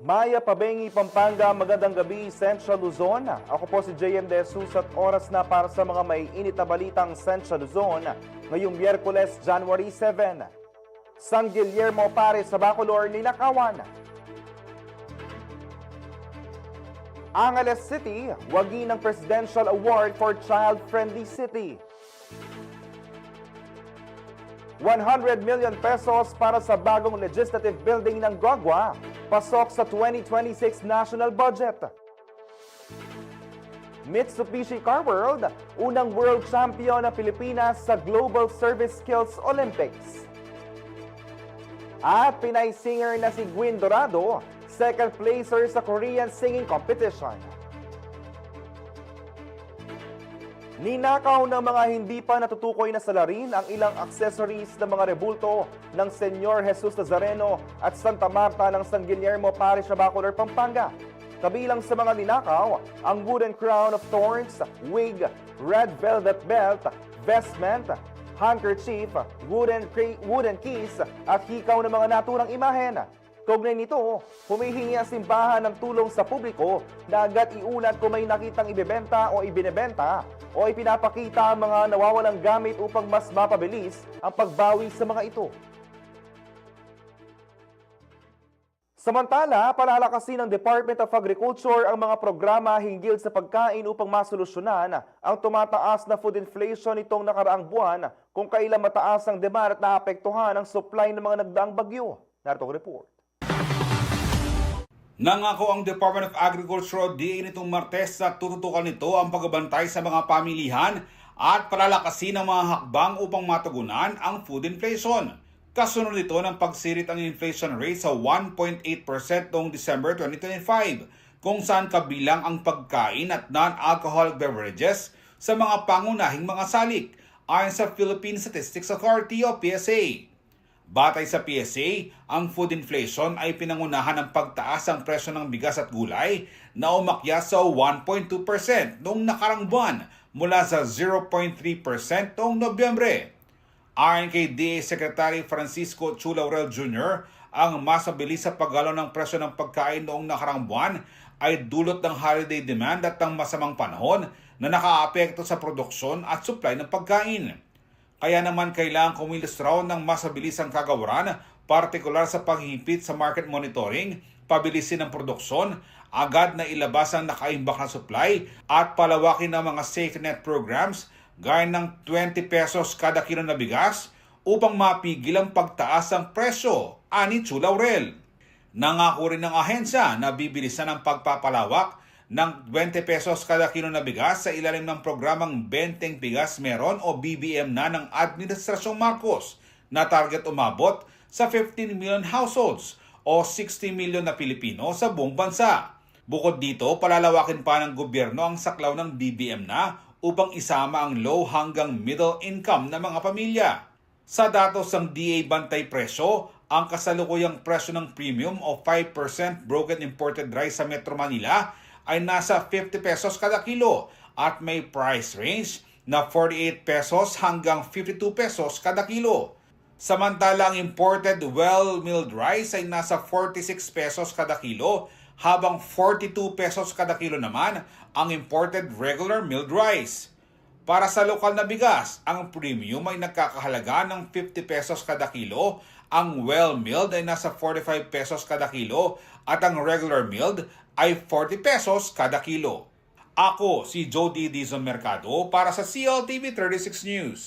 Maya Pabengi, Pampanga, magandang gabi, Central Luzon. Ako po si JM De Jesus at oras na para sa mga may init na balitang Central Luzon ngayong Miyerkules, January 7. San Guillermo Pare sa Bacolor, ninakawan. Angeles City, wagi ng Presidential Award for Child-Friendly City. 100 million pesos para sa bagong legislative building ng Gogwa, pasok sa 2026 national budget. Mitsubishi Car World, unang world champion ng Pilipinas sa Global Service Skills Olympics. At Pinay singer na si Gwyn Dorado, second placer sa Korean singing competition. Ninakaw ng mga hindi pa natutukoy na salarin ang ilang accessories ng mga rebulto ng Senyor Jesus Nazareno at Santa Marta ng San Guillermo Parish sa Bacolor, Pampanga. Kabilang sa mga ninakaw, ang wooden crown of thorns, wig, red velvet belt, vestment, handkerchief, wooden keys at hikaw ng mga naturang imahen. Kaugnay nito, humihingi ang simbahan ng tulong sa publiko na agad iulat kung may nakitang ibebenta o ibinebenta o ipinapakita ang mga nawawalang gamit upang mas mapabilis ang pagbawi sa mga ito. Samantala, palalakasin ng Department of Agriculture ang mga programa hinggil sa pagkain upang masolusyonan ang tumataas na food inflation nitong nakaraang buwan kung kailan mataas ang demand at naapektuhan ang supply ng mga nagdaang bagyo. Narito ang report. Nangako ang Department of Agriculture o DA nitong Martes na tututukan nito ang pagbabantay sa mga pamilihan at palalakasin ang mga hakbang upang matugunan ang food inflation. Kasunod nito ng pagsirit ang inflation rate sa 1.8% noong December 2025, kung saan kabilang ang pagkain at non-alcoholic beverages sa mga pangunahing mga salik, ayon sa Philippine Statistics Authority o PSA. Batay sa PSA, ang food inflation ay pinangunahan ng pagtaas ng presyo ng bigas at gulay na umakyat sa 1.2% noong nakarang buwan mula sa 0.3% noong Nobyembre. Ayon kay DA Secretary Francisco Chu Laurel Jr., ang mas mabilis sa paggalaw ng presyo ng pagkain noong nakarang buwan ay dulot ng holiday demand at ng masamang panahon na nakaapekto sa produksyon at supply ng pagkain. Kaya naman kailangan kumilos raw ng mas mabilisang kagawaran, partikular sa paghihigpit sa market monitoring, pabilisin ang produksyon, agad na ilabas ang nakaimbak na supply at palawakin ang mga safety net programs gaya ng 20 pesos kada kilo na bigas upang mapigil ang pagtaas ng presyo, ani Chu Laurel. Nangako rin ng ahensya na bibilisan ang pagpapalawak ng 20 pesos kada kilo na bigas sa ilalim ng programang Benteng Bigas Meron o BBM na ng Administrasyong Marcos na target umabot sa 15 million households o 60 million na Pilipino sa buong bansa. Bukod dito, palalawakin pa ng gobyerno ang saklaw ng BBM na upang isama ang low hanggang middle income na mga pamilya. Sa datos ng DA Bantay Presyo, ang kasalukuyang presyo ng premium o 5% broken imported rice sa Metro Manila ay nasa 50 pesos kada kilo at may price range na 48 pesos hanggang 52 pesos kada kilo. Samantalang imported well-milled rice ay nasa 46 pesos kada kilo habang 42 pesos kada kilo naman ang imported regular milled rice. Para sa lokal na bigas, ang premium ay nagkakahalaga ng 50 pesos kada kilo, ang well-milled ay nasa 45 pesos kada kilo at ang regular milled ay 40 pesos kada kilo. Ako si Jody Dizon Mercado para sa CLTV 36 News.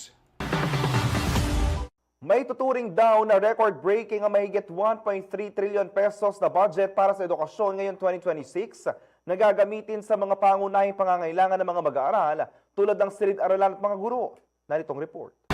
May tuturing daw na record-breaking ang mahigit 1.3 trillion pesos na budget para sa edukasyon ngayong 2026 na gagamitin sa mga pangunahing pangangailangan ng mga mag-aaral tulad ng silid-aralan at mga guro. Naritong report.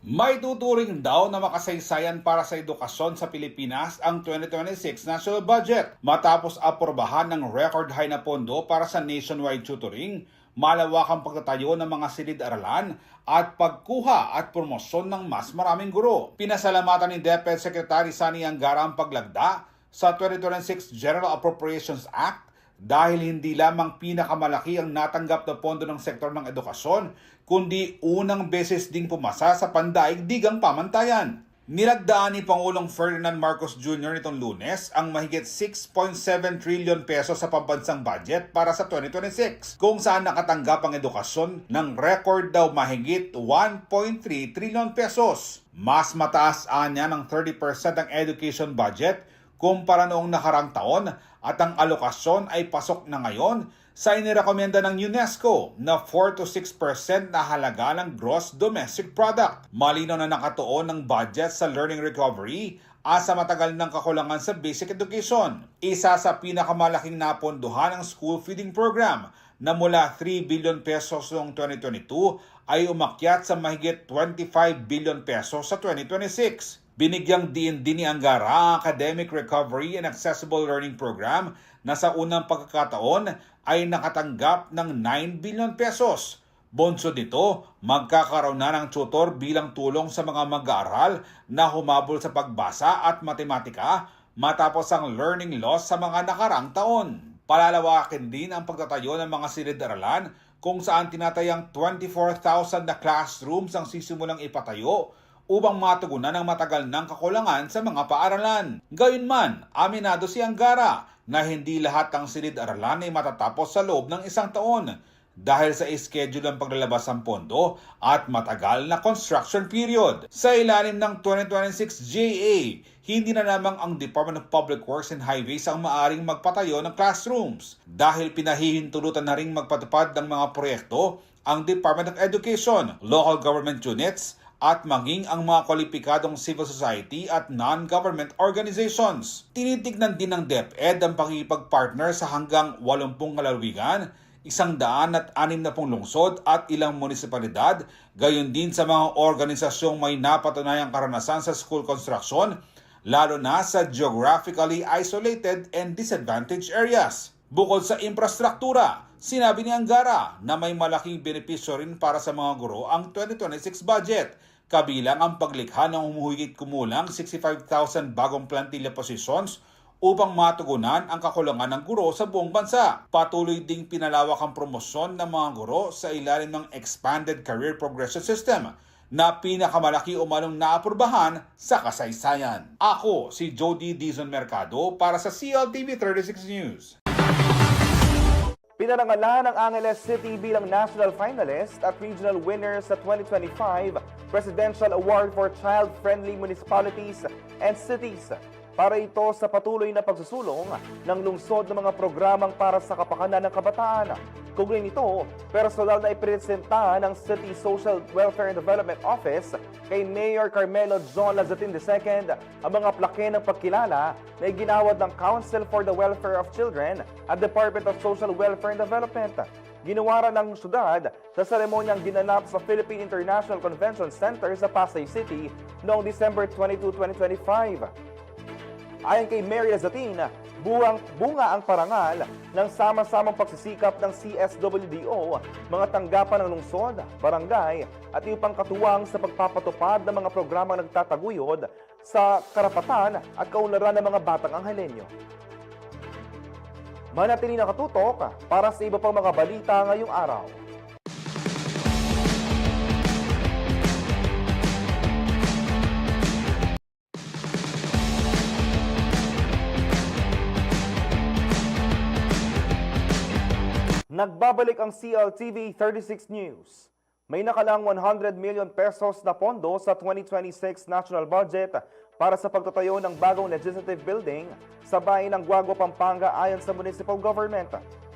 May tuturing daw na makasaysayan para sa edukasyon sa Pilipinas ang 2026 national budget matapos aprobahan ng record high na pondo para sa nationwide tutoring, malawakang pagtatayo ng mga silid-aralan at pagkuha at promosyon ng mas maraming guro. Pinasalamatan ni DepEd Secretary Sani Angara ang paglagda sa 2026 General Appropriations Act dahil hindi lamang pinakamalaki ang natanggap na pondo ng sektor ng edukasyon, kundi unang beses ding pumasa sa pandaigdigang pamantayan. Nilagdaan ni Pangulong Ferdinand Marcos Jr. nitong Lunes ang mahigit 6.7 trillion pesos sa pambansang budget para sa 2026, kung saan nakatanggap ang edukasyon ng record daw mahigit 1.3 trillion pesos. Mas mataas anya ng 30% ang education budget kumpara noong nakarang taon at ang alokasyon ay pasok na ngayon sa inirekomenda ng UNESCO na 4 to 6% na halaga ng gross domestic product. Malinaw na nakatuon ng budget sa learning recovery asa matagal ng kakulangan sa basic education. Isa sa pinakamalaking napondohan ng school feeding program na mula 3 billion pesos noong 2022 ay umakyat sa mahigit 25 billion pesos sa 2026. Binigyang diin din ni Angara ang Academic Recovery and Accessible Learning Program na sa unang pagkakataon ay nakatanggap ng 9 billion pesos. Bonsod nito, magkakaroon na ng tutor bilang tulong sa mga mag-aaral na humabol sa pagbasa at matematika matapos ang learning loss sa mga nakarang taon. Palalawakin din ang pagtatayo ng mga silid-aralan kung saan tinatayang 24,000 na classrooms ang sisimulang ipatayo upang matugunan ang matagal ng kakulangan sa mga paaralan. Gayunman, aminado si Angara na hindi lahat ng silid-aralan ay matatapos sa loob ng isang taon dahil sa schedule ng paglalabas ng pondo at matagal na construction period. Sa ilalim ng 2026 GA, hindi na lamang ang Department of Public Works and Highways ang maaring magpatayo ng classrooms dahil pinahihintulutan na ring magpatupad ng mga proyekto ang Department of Education, local government units, at maging ang mga kwalipikadong civil society at non-government organizations. Tinitignan din ng DepEd ang pakikipag-partner sa hanggang 80 lalawigan, 160 lungsod at ilang munisipalidad, gayon din sa mga organisasyong may napatunayang karanasan sa school construction, lalo na sa geographically isolated and disadvantaged areas. Bukod sa infrastruktura, sinabi ni Angara na may malaking benepisyo rin para sa mga guro ang 2026 budget, kabilang ang paglikha ng humuhigit kumulang 65,000 bagong plantilla positions upang matugunan ang kakulangan ng guro sa buong bansa. Patuloy ding pinalawak ang promosyon ng mga guro sa ilalim ng Expanded Career Progression System na pinakamalaki umanong naaprubahan sa kasaysayan. Ako si Jody Dizon Mercado para sa CLTV 36 News. Pinarangalan ng Angeles City bilang national finalist at regional winner sa 2025 Presidential Award for Child-Friendly Municipalities and Cities. Para ito sa patuloy na pagsusulong ng lungsod ng mga programang para sa kapakanan ng kabataan. Kaugnay nito, personal na ipresenta ng City Social Welfare and Development Office kay Mayor Carmelo John Lazatin II ang mga plake ng pagkilala na iginawad ng Council for the Welfare of Children at Department of Social Welfare and Development. Ginawaran ng syudad sa seremonyang ginanap sa Philippine International Convention Center sa Pasay City noong December 22, 2025. Ayon kay Mayor Lazatin, bunga ang parangal ng sama-samang pagsisikap ng CSWDO, mga tanggapan ng lungsod, barangay at iyong katuwang sa pagpapatupad ng mga programang nagtataguyod sa karapatan at kaunlaran ng mga batang Anghelenyo. Manatili nakatutok para sa iba pang mga balita ngayong araw. Nagbabalik ang CLTV 36 News. May nakalang 100 million pesos na pondo sa 2026 national budget para sa pagtatayo ng bagong legislative building sa bayan ng Guagua, Pampanga ayon sa municipal government.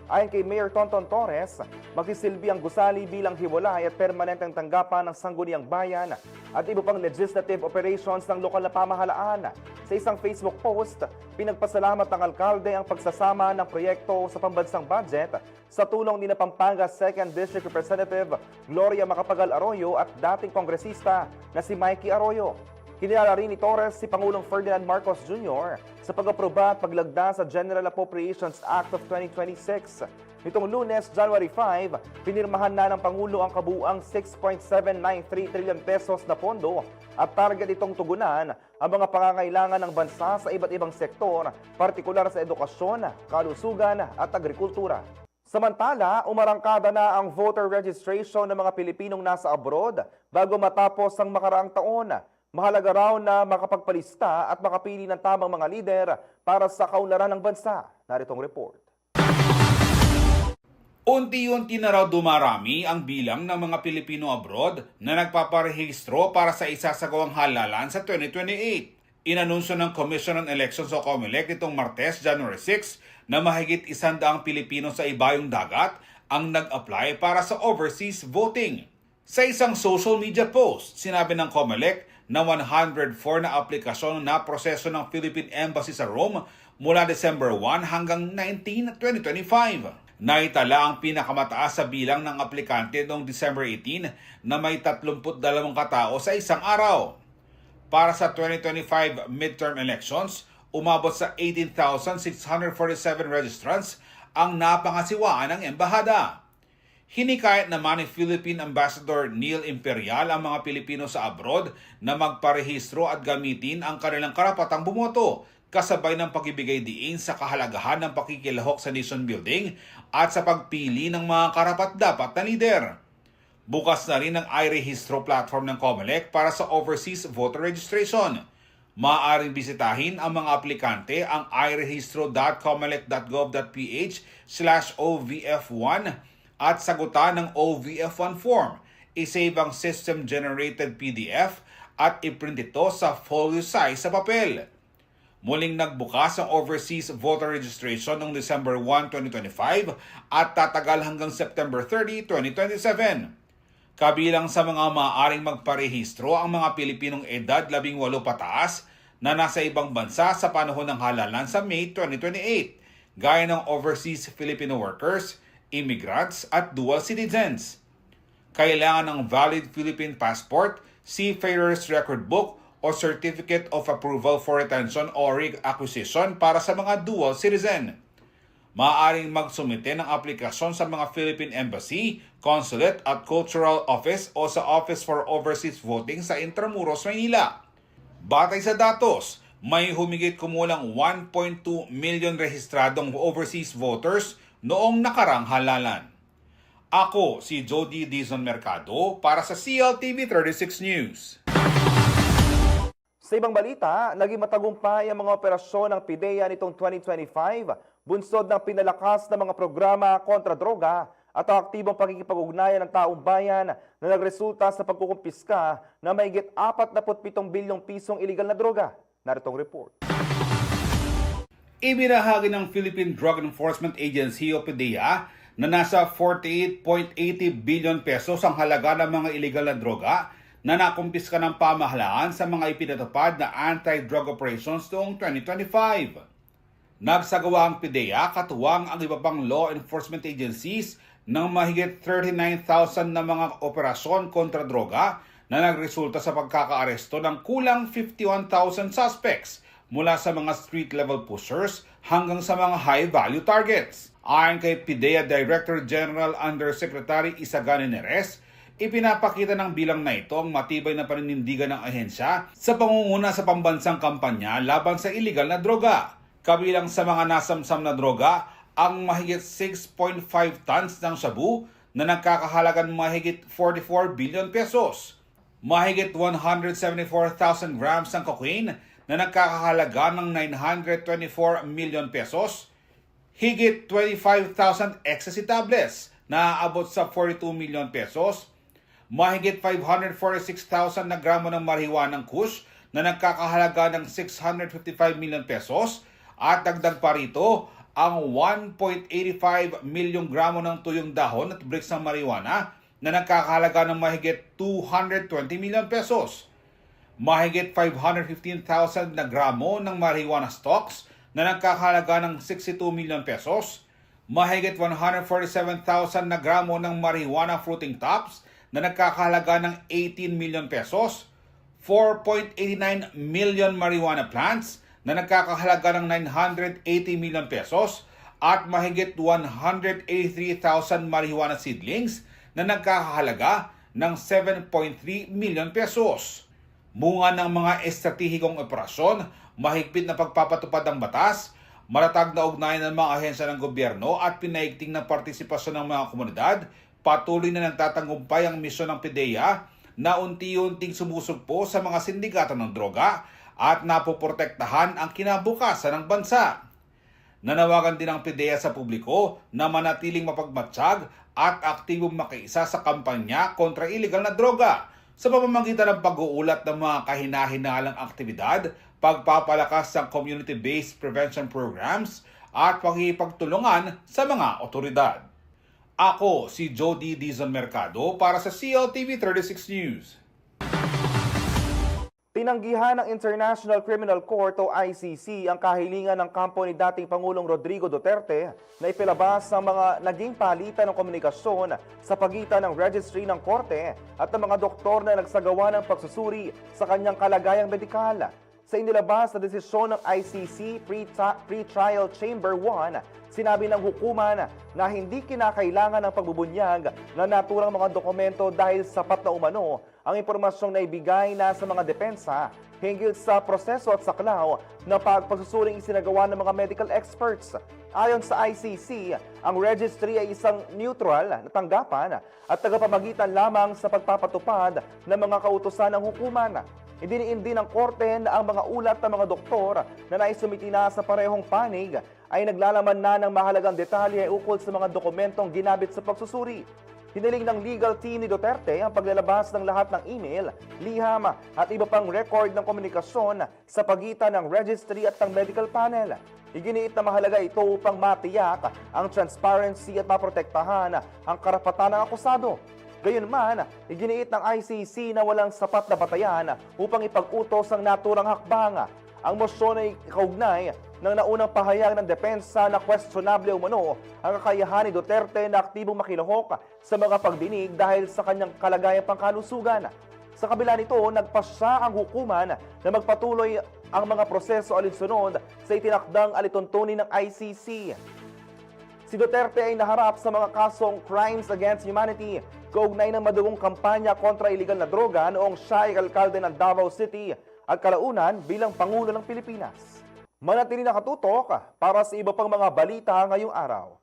Ayon kay Mayor Tonton Torres, magsisilbi ang gusali bilang hiwalay at permanenteng tanggapan ng sangguniang bayan at iba pang legislative operations ng lokal na pamahalaan. Sa isang Facebook post, pinagpasalamat ng alkalde ang pagsasama ng proyekto sa pambansang budget sa tulong ni Pampanga 2nd District Representative Gloria Macapagal Arroyo at dating kongresista na si Mikey Arroyo. Kinilala rin ni Torres si Pangulong Ferdinand Marcos Jr. sa pag-aproba at paglagda sa General Appropriations Act of 2026. Nitong Lunes, January 5, pinirmahan na ng Pangulo ang kabuuang 6.793 trillion pesos na pondo at target itong tugunan ang mga pangangailangan ng bansa sa iba't ibang sektor, partikular sa edukasyon, kalusugan at agrikultura. Samantala, umarangkada na ang voter registration ng mga Pilipinong nasa abroad bago matapos ang makaraang taon. Mahalaga raw na makapagpalista at makapili ng tamang mga lider para sa kaunlaran ng bansa. Naritong report. Unti-unti na raw dumarami ang bilang ng mga Pilipino abroad na nagpaparehistro para sa isasagawang halalan sa 2028. Inanunsyo ng Commission on Elections o COMELEC nitong Martes, January 6, na mahigit 100 Pilipino sa ibayong dagat ang nag-apply para sa overseas voting. Sa isang social media post, sinabi ng COMELEC na 104 na aplikasyon na proseso ng Philippine Embassy sa Rome mula December 1 hanggang 19, 2025. Naitala ang pinakamataas sa bilang ng aplikante noong December 18 na may 32 katao sa isang araw. Para sa 2025 midterm elections, umabot sa 18,647 registrants ang napangasiwaan ng embahada. Hinikayat naman ni Philippine Ambassador Neil Imperial ang mga Pilipino sa abroad na magparehistro at gamitin ang kanilang karapatang bumoto, kasabay ng pagbibigay diin sa kahalagahan ng pakikilahok sa nation building at sa pagpili ng mga karapat-dapat na lider. Bukas na rin ang iRehistro platform ng COMELEC para sa overseas voter registration. Maaaring bisitahin ang mga aplikante ang iRehistro.comelec.gov.ph/OVF1 at sagutan ng OVF1 form. I-save ang system-generated PDF at iprint ito sa folio size sa papel. Muling nagbukas ang overseas voter registration noong December 1, 2025 at tatagal hanggang September 30, 2027. Kabilang sa mga maaaring magparehistro ang mga Pilipinong edad 18 pataas na nasa ibang bansa sa panahon ng halalan sa May 2028, gaya ng overseas Filipino workers, immigrants at dual citizens. Kailangan ng valid Philippine passport, seafarer's record book, o Certificate of Approval for Retention o Reacquisition para sa mga dual citizen. Maaaring magsumite ng aplikasyon sa mga Philippine Embassy, Consulate at Cultural Office o sa Office for Overseas Voting sa Intramuros, Maynila. Batay sa datos, may humigit kumulang 1.2 million rehistradong overseas voters noong nakarang halalan. Ako si Jody Dizon Mercado para sa CLTV 36 News. Sa ibang balita, naging matagumpay ang mga operasyon ng PIDEA nitong 2025, bunsod ng pinalakas ng mga programa kontra droga at ang aktibong pakikipag-ugnayan ng taong bayan na nagresulta sa pagkukumpiska ng mahigit 47 bilyong pisong iligal na droga. Naritong report. Ibinahagi ng Philippine Drug Enforcement Agency o PIDEA na nasa 48.80 billion pesos ang halaga ng mga iligal na droga na nakumpiska ng pamahalaan sa mga ipinatupad na anti-drug operations noong 2025. Nagsagawa ang PIDEA katuwang ang iba pang law enforcement agencies ng mahigit 39,000 na mga operasyon kontra droga na nagresulta sa pagkakaaresto ng kulang 51,000 suspects mula sa mga street-level pushers hanggang sa mga high-value targets. Ayon kay PIDEA Director General Undersecretary Isagani Neres, ipinapakita ng bilang na ito ang matibay na paninindigan ng ahensya sa pangunguna sa pambansang kampanya laban sa iligal na droga. Kabilang sa mga nasamsam na droga, ang mahigit 6.5 tons ng shabu na nagkakahalagang mahigit 44 billion pesos. Mahigit 174,000 grams ng cocaine na nagkakahalaga ng 924 million pesos. Higit 25,000 ecstasy tablets na aabot sa 42 million pesos. Mahigit 546,000 na gramo ng marijuana kush na nagkakahalaga ng 655 million pesos at dagdag pa rito ang 1.85 milyong gramo ng tuyong dahon at bricks ng marijuana na nagkakahalaga ng mahigit 220 million pesos. Mahigit 515,000 na gramo ng marijuana stocks na nagkakahalaga ng 62 million pesos. Mahigit 147,000 na gramo ng marijuana fruiting tops na nagkakahalaga ng 18 million pesos, 4.89 million marijuana plants na nagkakahalaga ng 980 million pesos, at mahigit 183,000 marijuana seedlings na nagkakahalaga ng 7.3 million pesos. Bunga ng mga estratehikong operasyon, mahigpit na pagpapatupad ng batas, matatag na ugnayan ng mga ahensya ng gobyerno at pinaigting na partisipasyon ng mga komunidad, patuloy na nagtatagumpay ang misyon ng PIDEA na unti-unting sumusugpo sa mga sindikato ng droga at napoprotektahan ang kinabukasan ng bansa. Nanawagan din ang PDEA sa publiko na manatiling mapagmatsyag at aktibong makiisa sa kampanya kontra illegal na droga sa pamamagitan ng pag-uulat ng mga kahinahinalang aktibidad, pagpapalakas ng community-based prevention programs at pagkikipagtulungan sa mga otoridad. Ako si Jody Dizon Mercado para sa CLTV 36 News. Tinanggihan ng International Criminal Court o ICC ang kahilingan ng kampo ni dating Pangulong Rodrigo Duterte na ipilabas ang mga naging palitan ng komunikasyon sa pagitan ng registry ng korte at ng mga doktor na nagsagawa ng pagsusuri sa kanyang kalagayang medikal. Sa inilabas na desisyon ng ICC Pre-Trial Chamber 1, sinabi ng hukuman na hindi kinakailangan ng pagbubunyag ng naturang mga dokumento dahil sapat na umano ang impormasyong naibigay na sa mga depensa hinggil sa proseso at saklaw na pagpagsusuring isinagawa ng mga medical experts. Ayon sa ICC, ang registry ay isang neutral na tanggapan at tagapamagitan lamang sa pagpapatupad ng mga kautusan ng hukuman. Idiniin din ng korte na ang mga ulat ng mga doktor na naisumiti na sa parehong panig ay naglalaman na ng mahalagang detalye ukol sa mga dokumentong ginamit sa pagsusuri. Hiniling ng legal team ni Duterte ang paglalabas ng lahat ng email, liham at iba pang record ng komunikasyon sa pagitan ng registry at ng medical panel. Iginiit na mahalaga ito upang matiyak ang transparency at maprotektahan ang karapatan ng akusado. Gayunman, iginiit ng ICC na walang sapat na batayan upang ipag-utos ang naturang hakbang. Ang mosyon ay kaugnay ng naunang pahayag ng depensa na questionable umano ang kakayahan ni Duterte na aktibong makilahok sa mga pagdinig dahil sa kanyang kalagayang pangkalusugan. Sa kabila nito, nagpasya ang hukuman na magpatuloy ang mga proseso alinsunod sa itinakdang alituntunin ng ICC. Si Duterte ay naharap sa mga kasong crimes against humanity kaugnay ng madugong kampanya kontra iligal na droga noong siya ay alkalde ng Davao City at kalaunan bilang Pangulo ng Pilipinas. Manatili nakatutok para sa iba pang mga balita ngayong araw.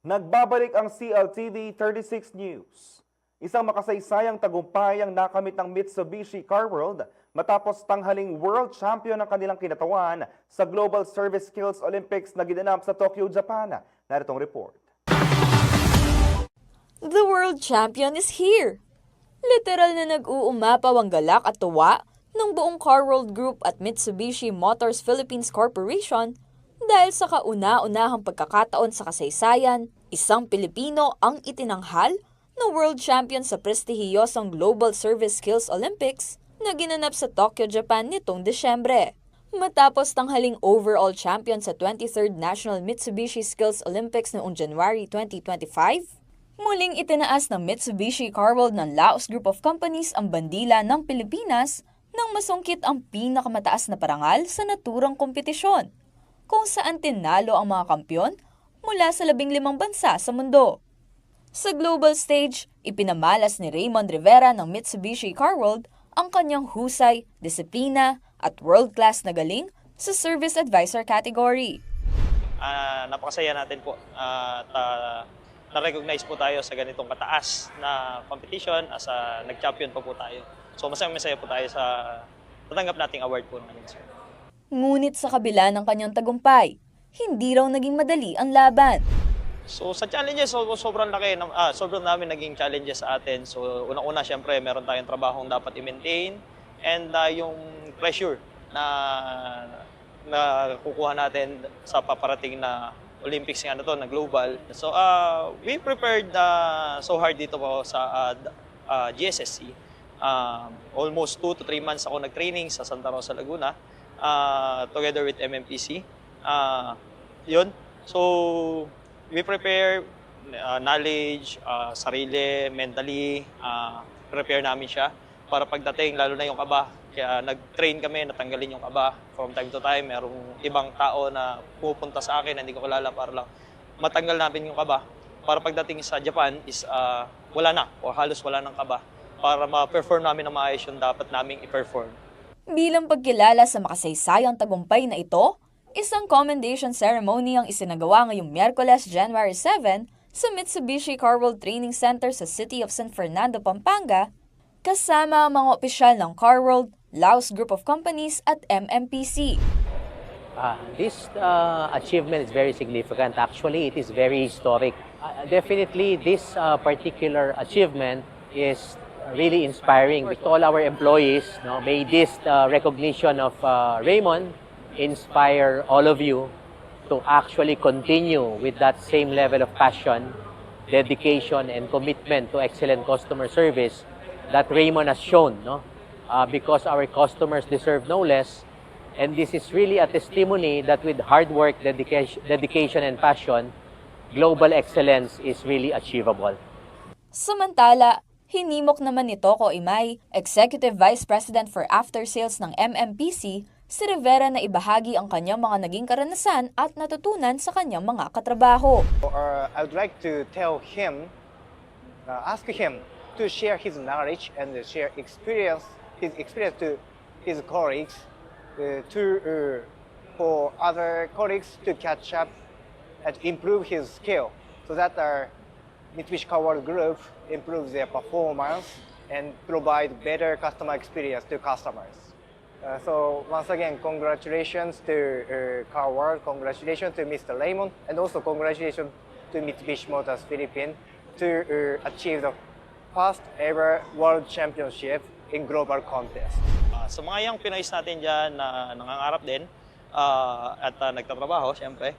Nagbabalik ang CLTV 36 News. Isang makasaysayang tagumpay ang nakamit ng Mitsubishi Car World matapos tanghaling world champion ang kanilang kinatawan sa Global Service Skills Olympics na ginanap sa Tokyo, Japan. Naritong report. The world champion is here! Literal na nag-uumapaw ang galak at tuwa ng buong Car World Group at Mitsubishi Motors Philippines Corporation dahil sa kauna-unahang pagkakataon sa kasaysayan, isang Pilipino ang itinanghal na world champion sa prestihiyosong Global Service Skills Olympics na ginanap sa Tokyo, Japan nitong Desyembre. Matapos tanghaling overall champion sa 23rd National Mitsubishi Skills Olympics noong January 2025, muling itinaas ng Mitsubishi Car World ng Laos Group of Companies ang bandila ng Pilipinas nang masungkit ang pinakamataas na parangal sa naturang kompetisyon, kung saan tinalo ang mga kampyon mula sa 15 bansa sa mundo. Sa global stage, ipinamalas ni Raymond Rivera ng Mitsubishi Car World ang kanyang husay, disiplina at world-class na galing sa Service Advisor category. Napakasaya natin po at na-recognize po tayo sa ganitong kataas na competition as nag-champion po tayo. So masaya po tayo sa tatanggap nating award po namin, sir. Ngunit sa kabila ng kanyang tagumpay, hindi raw naging madali ang laban. So sa challenges, sobrang laki, sobrang namin naging challenges sa atin. So unang-una, syempre, meron tayong trabahong dapat i-maintain and yung pressure na kukuha natin sa paparating na Olympics nga na to, na global. So we prepared so hard dito po sa GSSC. Almost 2 to 3 months ako nag-training sa Santa Rosa, Laguna, together with MMPC. Yun. So we prepare knowledge, sarili, mentally, prepare namin siya para pagdating, lalo na yung kaba. Kaya nag-train kami, natanggalin yung kaba. From time to time, merong ibang tao na pupunta sa akin na hindi ko kilala para lang matanggal namin yung kaba para pagdating sa Japan is wala na o halos wala ng kaba para ma-perform namin na maayos yung dapat naming i-perform. Bilang pagkilala sa makasaysayang tagumpay na ito, isang commendation ceremony ang isinagawa ngayong Miyerkules, January 7 sa Mitsubishi Car World Training Center sa City of San Fernando, Pampanga, kasama ang mga opisyal ng Car World, Laos Group of Companies at MMPC. This achievement is very significant. Actually, it is very historic. Definitely, this particular achievement is really inspiring to all our employees. No? May this recognition of Raymond inspire all of you to actually continue with that same level of passion, dedication, and commitment to excellent customer service that Raymond has shown. No? Because our customers deserve no less. And this is really a testimony that with hard work, dedication and passion, global excellence is really achievable. Samantala, hinimok naman ni Toco Imay, Executive Vice President for After Sales ng MMPC, si Rivera na ibahagi ang kanyang mga naging karanasan at natutunan sa kanyang mga katrabaho. I would like to tell him, ask him to share his knowledge and share his experience to his colleagues, for other colleagues to catch up and improve his skill, so that our Mitsubishi Car World Group improves their performance and provide better customer experience to customers. So once again, congratulations to Car World, congratulations to Mr. Raymond, and also congratulations to Mitsubishi Motors Philippines to achieve the first ever World Championship in global contest. Sa mga young Pinoys natin dyan na nangangarap din at nagtatrabaho, syempre,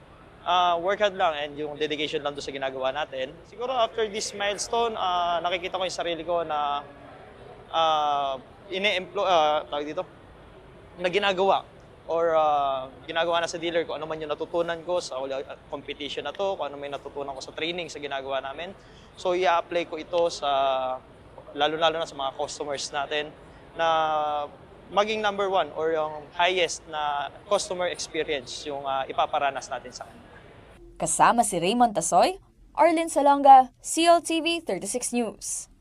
work hard lang and yung dedication lang doon sa ginagawa natin. Siguro after this milestone, nakikita ko yung sarili ko na na ginagawa or ginagawa na sa dealer ko ano man yung natutunan ko sa competition na to, kung ano may natutunan ko sa training sa ginagawa namin. So i-apply ko ito sa lalo-lalo na sa mga customers natin na maging number one or yung highest na customer experience yung ipaparanas natin sa kanila. Kasama si Raymond Tasoy, Arlene Salonga, CLTV 36 News.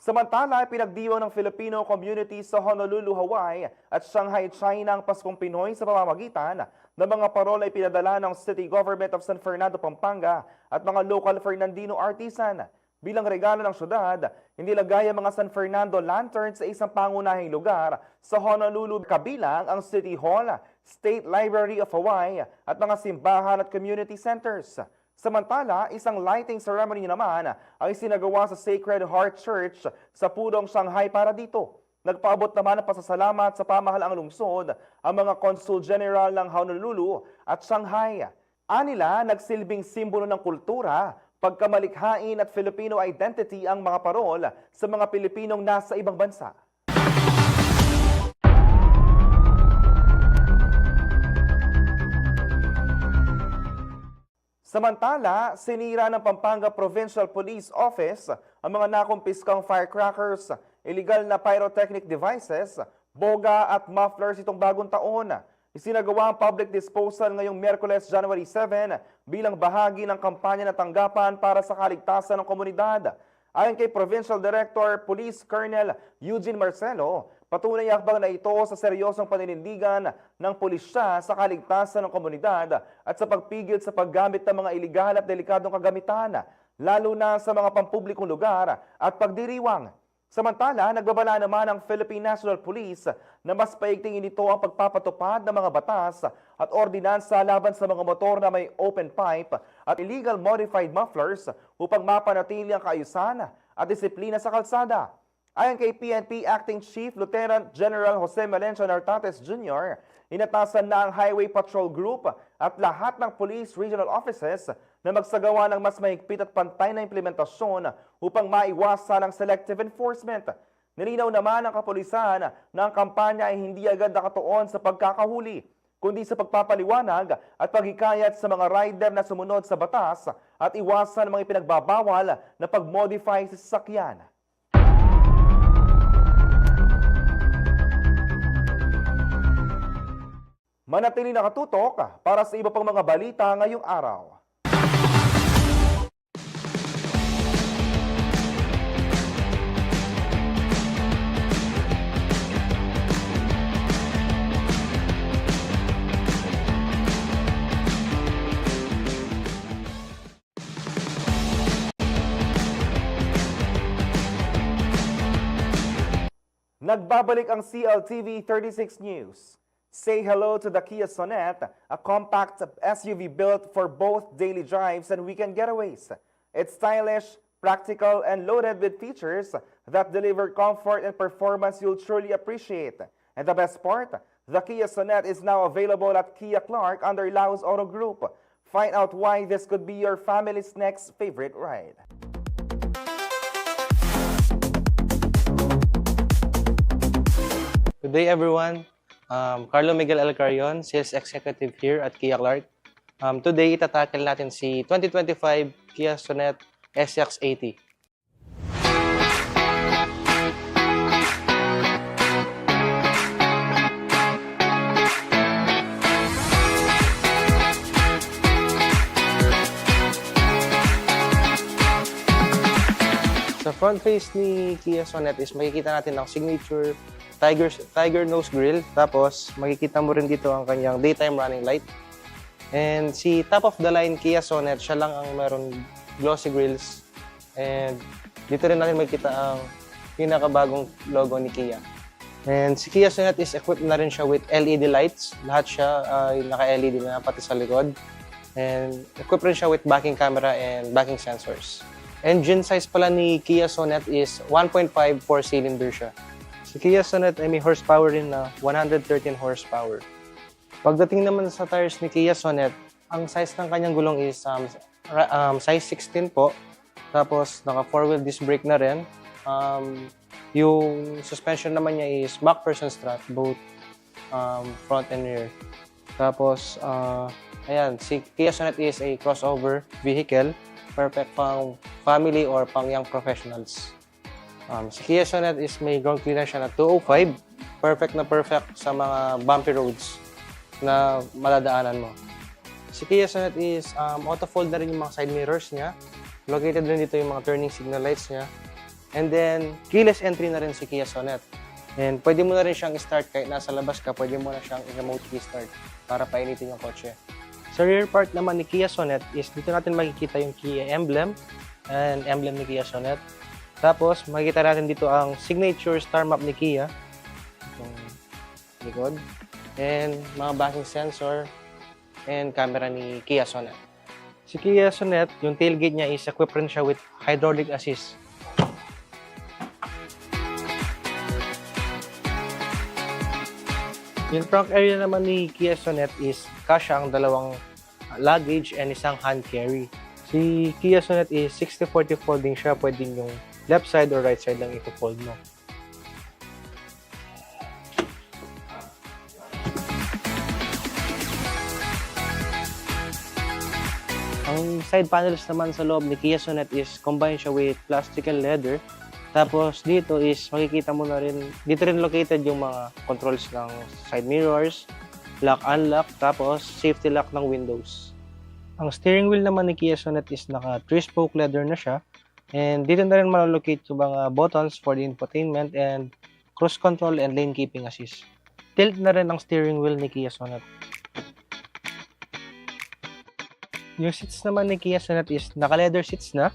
Samantala, pinagdiwang ng Filipino community sa Honolulu, Hawaii at Shanghai, China ang Paskong Pinoy sa pamamagitan ng mga parola ipinadala ng City Government of San Fernando, Pampanga at mga local Fernandino artisan. Bilang regalo ng syudad, inilagay ang mga San Fernando lanterns sa isang pangunahing lugar sa Honolulu, kabilang ang City Hall, State Library of Hawaii at mga simbahan at community centers. Samantala, isang lighting ceremony naman ang isinagawa sa Sacred Heart Church sa Pudong, Shanghai para dito. Nagpaabot naman ng pasasalamat sa pamahalaang lungsod ang mga Consul General ng Honolulu at Shanghai. Anila, nagsilbing simbolo ng kultura, pagkamalikhain at Filipino identity ang mga parol sa mga Pilipinong nasa ibang bansa. Samantala, sinira ng Pampanga Provincial Police Office ang mga nakumpiskang firecrackers, illegal na pyrotechnic devices, boga at mufflers itong bagong taon. Isinagawa ang public disposal ngayong Miyerkules, January 7 bilang bahagi ng kampanya na tanggapan para sa kaligtasan ng komunidad. Ayon kay Provincial Director Police Colonel Eugene Marcelo, patunay ang hakbang na ito sa seryosong paninindigan ng pulisya sa kaligtasan ng komunidad at sa pagpigil sa paggamit ng mga iligal at delikadong kagamitan, lalo na sa mga pampublikong lugar at pagdiriwang. Samantala, nagbabala naman ang Philippine National Police na mas paigtingin nito ang pagpapatupad ng mga batas at ordinansa laban sa mga motor na may open pipe at illegal modified mufflers upang mapanatili ang kaayusan at disiplina sa kalsada. Ayon kay PNP Acting Chief Lieutenant General Jose Melencio Nartates Jr., inatasan na ang Highway Patrol Group at lahat ng police regional offices na magsagawa ng mas mahigpit at pantay na implementasyon upang maiwasan ang selective enforcement. Nilinaw naman ng kapulisan na ang kampanya ay hindi agad nakatuon sa pagkakahuli, kundi sa pagpapaliwanag at paghikayat sa mga rider na sumunod sa batas at iwasan ang mga ipinagbabawal na pag-modify sa sasakyan. Manatili nakatutok para sa iba pang mga balita ngayong araw. Nagbabalik ang CLTV 36 News. Say hello to the Kia Sonet, a compact SUV built for both daily drives and weekend getaways. It's stylish, practical, and loaded with features that deliver comfort and performance you'll truly appreciate. And the best part, the Kia Sonet is now available at Kia Clark under Laos Auto Group. Find out why this could be your family's next favorite ride. Good day, everyone. Carlo Miguel Alcarion, Sales Executive here at Kia Clark. Today, itatakil natin si 2025 Kia Sonet SX80. Sa front face ni Kia Sonet is makikita natin ang signature Tiger nose grille. Tapos, makikita mo rin dito ang kanyang daytime running light. And si top of the line Kia Sonet, siya lang ang meron glossy grills. And dito rin natin makikita ang pinakabagong logo ni Kia. And si Kia Sonet is equipped na rin siya with LED lights. Lahat siya ay naka-LED na pati sa likod. And equipped rin siya with backing camera and backing sensors. Engine size pala ni Kia Sonet is 1.5 4-cylinder siya. Si Kia Sonet ay may horsepower rin na 113 horsepower. Pagdating naman sa tires ni Kia Sonet, ang size ng kanyang gulong is size 16 po. Tapos naka 4-wheel disc brake na rin. Yung suspension naman niya is MacPherson strut, both front and rear. Tapos, ayan, si Kia Sonet is a crossover vehicle. Perfect pang family or pang young professionals. Si Kia Sonet is may ground clearance siya na 205. Perfect na perfect sa mga bumpy roads na maladaanan mo. Si Kia Sonet is auto-fold na rin yung mga side mirrors niya. Located rin dito yung mga turning signal lights niya. And then, keyless entry na rin si Kia Sonet. And pwede mo na rin siyang start kahit nasa labas ka, pwede mo na siyang remote key start para painitin yung kotse. Sa rear part naman ni Kia Sonet is dito natin makikita yung Kia emblem and emblem ni Kia Sonet. Tapos, makikita natin dito ang signature star map ni Kia. Itong likod. And mga backing sensor and camera ni Kia Sonet. Si Kia Sonet, yung tailgate niya is equipped rin siya with hydraulic assist. Yung trunk area naman ni Kia Sonet is kasya ang dalawang luggage and isang hand carry. Si Kia Sonet is 60-40 folding siya, pwedeng yung left side or right side lang i-fold mo. Ang side panels naman sa loob ni Kia Sonet is combined siya with plastic and leather. Tapos dito is makikita mo na rin, dito rin located yung mga controls ng side mirrors, lock-unlock, tapos safety lock ng windows. Ang steering wheel naman ni Kia Sonet is naka 3-spoke leather na siya. And dito na rin malolocate yung mga buttons for the infotainment and cruise control and lane keeping assist. Tilt na rin ang steering wheel ni Kia Sonet. Yung seats naman ni Kia Sonet is naka-leather seats na.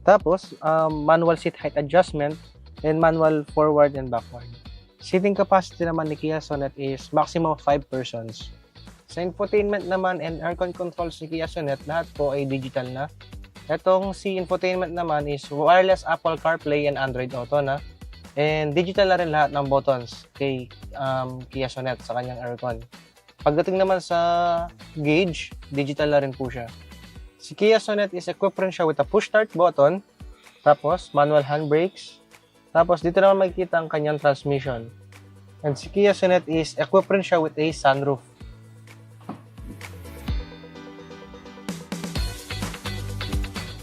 Tapos, manual seat height adjustment and manual forward and backward. Seating capacity naman ni Kia Sonet is maximum of 5 persons. Sa infotainment naman and aircon controls ni Kia Sonet, lahat po ay digital na. Itong si infotainment naman is wireless Apple CarPlay and Android Auto na. And digital na rin lahat ng buttons kay Kia Sonet sa kanyang aircon. Pagdating naman sa gauge, digital na rin po siya. Si Kia Sonet is equipped rin siya with a push start button, tapos manual handbrakes, tapos dito naman makikita ang kanyang transmission. And si Kia Sonet is equipped rin siya with a sunroof.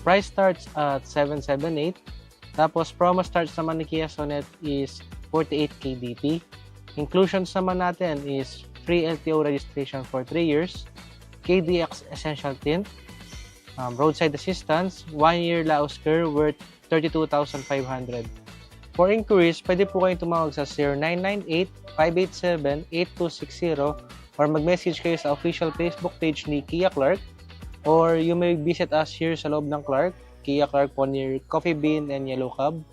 Price starts at 778. Tapos promo starts naman ni Kia Sonet is 48K DP. Inclusions naman natin is free LTO registration for 3 years, KDX Essential Tint, roadside assistance, 1-year Laos Care worth 32,500. For inquiries, pwede po kayong tumawag sa 0998-587-8260 or mag-message kayo sa official Facebook page ni Kia Clark, or you may visit us here sa loob ng Clark, Kia Clark po near Coffee Bean and Yellow Cab.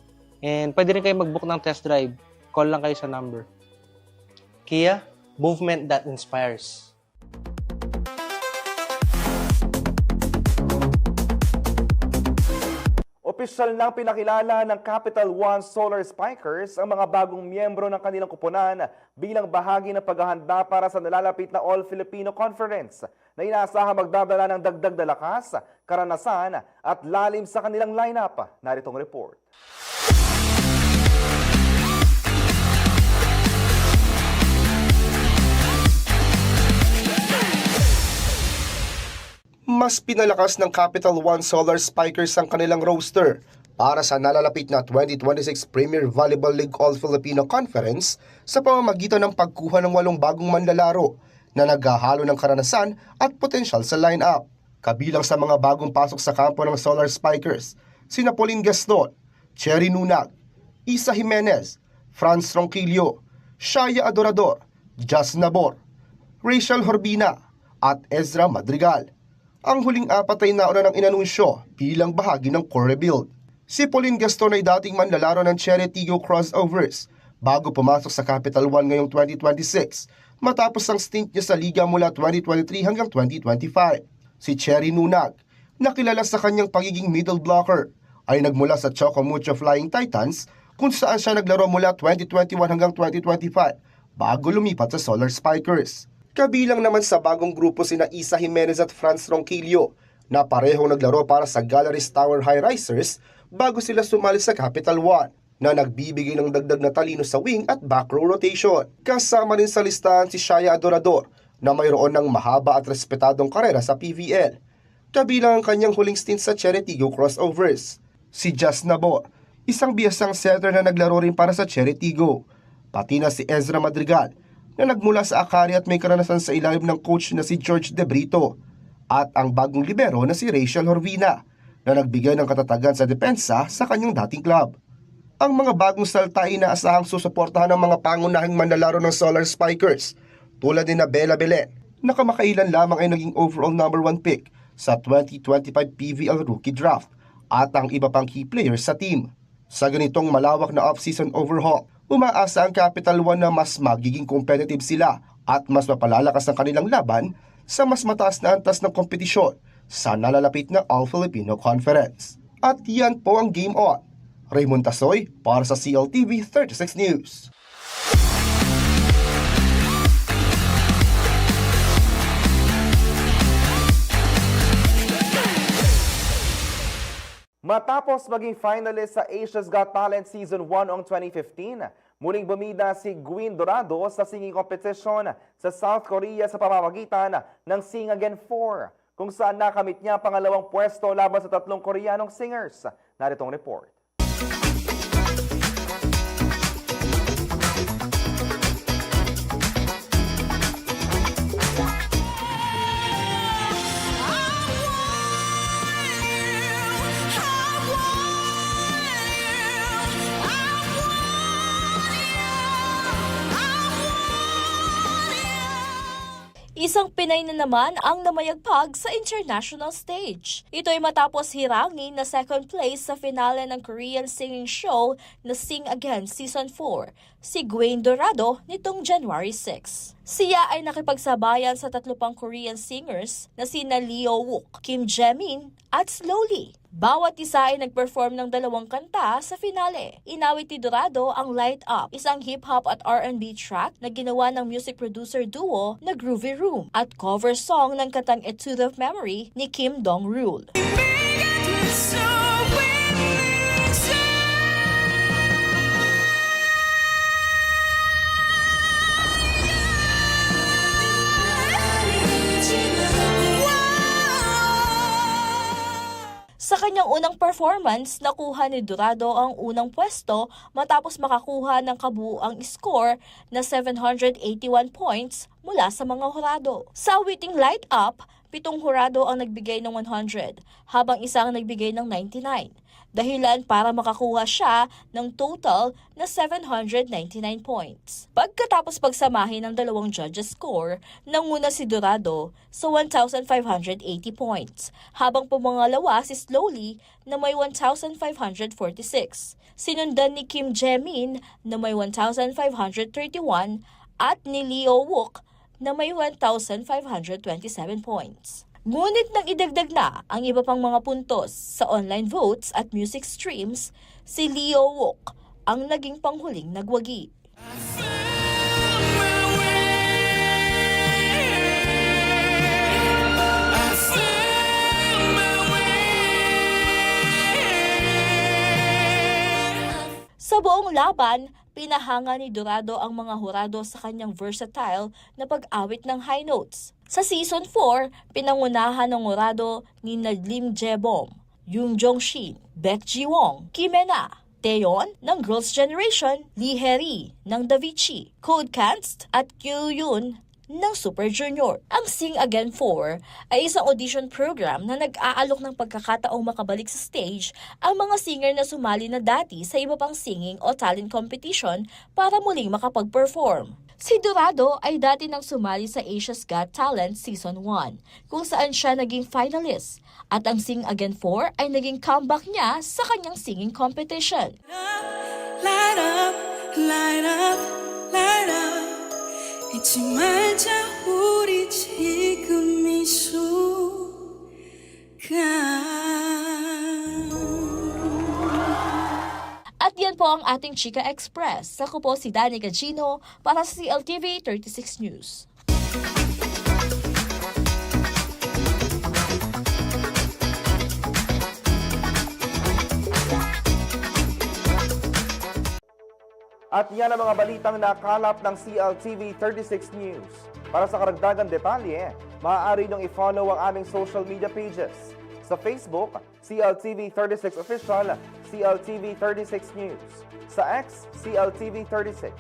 And pwede rin kayo mag-book ng test drive call lang kayo sa number. Kia, movement that inspires. Opisyal nang pinakilala ng Capital One Solar Spikers ang mga bagong miyembro ng kanilang kupunan bilang bahagi ng paghahanda para sa nalalapit na All-Filipino Conference na inaasahang magdadala ng dagdag na lakas, karanasan at lalim sa kanilang lineup. Naritong report. Mas pinalakas ng Capital One Solar Spikers ang kanilang roster para sa nalalapit na 2026 Premier Volleyball League All-Filipino Conference sa pamamagitan ng pagkuha ng 8 bagong manlalaro na naghahalo ng karanasan at potensyal sa lineup. Kabilang sa mga bagong pasok sa kampo ng Solar Spikers, sina Pauline Gaston, Cherry Nunag, Isa Jimenez, Franz Ronquillo, Shaya Adorador, Jazz Nabor, Rachel Horbina at Ezra Madrigal. Ang huling 4 ay nauna ng inanunsyo bilang bahagi ng core rebuild. Si Pauline Gaston ay dating manlalaro ng Cherry Tigo Crossovers bago pumasok sa Capital One ngayong 2026 matapos ang stint niya sa liga mula 2023 hanggang 2025. Si Cherry Nunag, na kilala sa kanyang pagiging middle blocker, ay nagmula sa Chocomucho Flying Titans kung saan siya naglaro mula 2021 hanggang 2025 bago lumipat sa Solar Spikers. Kabilang naman sa bagong grupo sina Isa Jimenez at Franz Ronquillo na parehong naglaro para sa Galleries Tower High Risers bago sila sumali sa Capital One na nagbibigay ng dagdag na talino sa wing at back row rotation. Kasama rin sa listahan si Shaya Adorador na mayroon ng mahaba at respetadong karera sa PVL. Kabilang ang kanyang huling stint sa Cherry Tigo Crossovers. Si Jazz Nabor, isang biyasang setter na naglaro rin para sa Cherry Tigo. Pati na si Ezra Madrigal na nagmula sa Akari at may karanasan sa ilalim ng coach na si George De Brito, at ang bagong libero na si Rachel Horvina na nagbigay ng katatagan sa depensa sa kanyang dating club. Ang mga bagong salta ay inaasahang susuportahan ng mga pangunahing manlalaro ng Solar Spikers tulad ni Bella Belen na kamakailan lamang ay naging overall number 1 pick sa 2025 PVL Rookie Draft at ang iba pang key players sa team. Sa ganitong malawak na off-season overhaul, umaasa ang Capital One na mas magiging competitive sila at mas mapalalakas ang kanilang laban sa mas mataas na antas ng kompetisyon sa nalalapit na All-Filipino Conference. At yan po ang Game On. Raymond Tasoy para sa CLTV 36 News. Matapos maging finalist sa Asia's Got Talent Season 1 noong 2015, muling bumida si Gwyn Dorado sa singing competition sa South Korea sa pamamagitan ng Sing Again 4, kung saan nakamit niya pangalawang pwesto laban sa 3 Koreanong singers. Naritong report. Isang Pinay na naman ang namayagpag sa international stage. Ito ay matapos hirangin na second place sa finale ng Korean singing show na Sing Again Season 4, si Gwyn Dorado nitong January 6. Siya ay nakipagsabayan sa 3 pang Korean singers na sina Leo Wook, Kim Jaemin at Slowly. Bawat isa ay nag-perform ng 2 kanta sa finale. Inawit ni Dorado ang Light Up, isang hip-hop at R&B track na ginawa ng music producer duo na Groovy Room, at cover song ng kantang Etude of Memory ni Kim Dong-rul. Sa kanyang unang performance, nakuha ni Dorado ang unang pwesto matapos makakuha ng kabuuang score na 781 points mula sa mga hurado. Sa awiting Light Up, 7 hurado ang nagbigay ng 100, habang isang nagbigay ng 99. Dahilan para makakuha siya ng total na 799 points. Pagkatapos pagsamahin ng dalawang judges' score, nanguna si Dorado sa 1,580 points, habang pumangalawa si Slowly na may 1,546. Sinundan ni Kim Jae-min na may 1,531 at ni Leo Wook na may 1,527 points. Ngunit nang idagdag na ang iba pang mga puntos sa online votes at music streams, si Leo Wook ang naging panghuling nagwagi. Sa buong laban, pinahanga ni Dorado ang mga hurado sa kanyang versatile na pag-awit ng high notes. Sa Season 4, pinangunahan ng hurado ni Lim Jae-bom, Yoon Jong-shin, Baek Ji-won, Kim Ena, Taeyeon ng Girls' Generation, Lee Hae-ri ng Davichi, Code Kanst at Kyu Yoon ng Super Junior. Ang Sing Again 4 ay isang audition program na nag-aalok ng pagkakataong makabalik sa stage ang mga singer na sumali na dati sa iba pang singing o talent competition para muling makapag-perform. Si Dorado ay dati nang sumali sa Asia's Got Talent Season 1, kung saan siya naging finalist, at ang Sing Again 4 ay naging comeback niya sa kanyang singing competition. Light up, light up, light up. 잊지 말자 우리 지금 이 순간. At yan po ang ating Chika Express. Ako po si Danny Gagino para sa CLTV 36 News. At yan ang mga balitang nakalap ng CLTV 36 News. Para sa karagdagang detalye, maaari niyong i-follow ang aming social media pages. Sa Facebook, CLTV 36 Official, CLTV 36 News. Sa X, CLTV 36.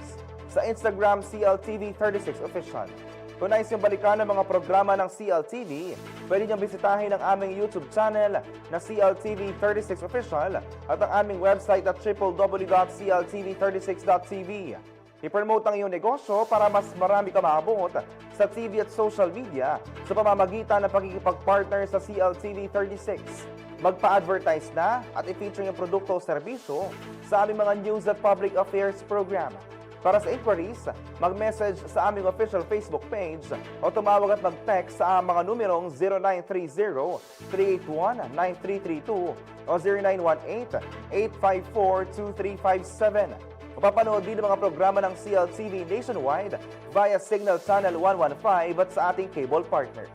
Sa Instagram, CLTV 36 Official. Kung nais niyong balikan ang mga programa ng CLTV, pwede niyong bisitahin ang aming YouTube channel na CLTV 36 Official at ang aming website at www.cltv36.tv. I-promote ang iyong negosyo para mas marami ka maabot sa TV at social media sa pamamagitan ng pagkikipag-partner sa CLTV 36. Magpa-advertise na at i-feature yung produkto o serbisyo sa aming mga news at public affairs program. Para sa inquiries, mag-message sa aming official Facebook page o tumawag at mag-text sa mga numerong 0930-381-9332 o 0918-854-2357. Mapapanood din ang mga programa ng CLTV nationwide via Signal Channel 115 at sa ating cable partners.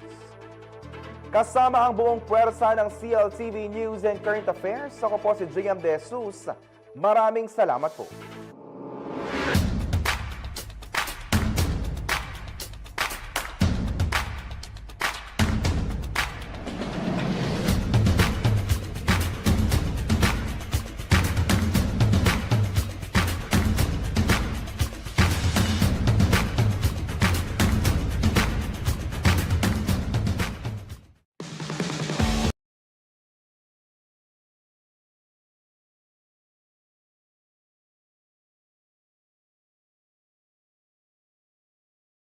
Kasama ang buong puwersa ng CLTV News and Current Affairs, ako po si JM De Jesus. Maraming salamat po.